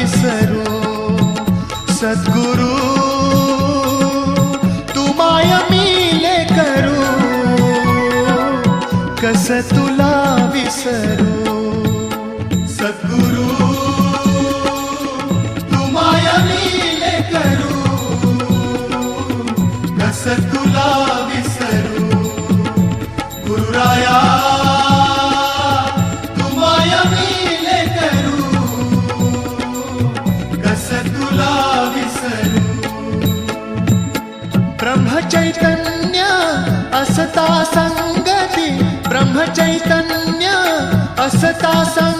विसरू सद्गुरु तू माय मिले करू कस तुला विसरू सद्गुरु तू माय मिले करू कस तुला विसरू गुरुराया तू माय मिले करू कस तुला विसरू ब्रह्मचैतन्य असता संगती ब्रह्मचैतन्य असता संगती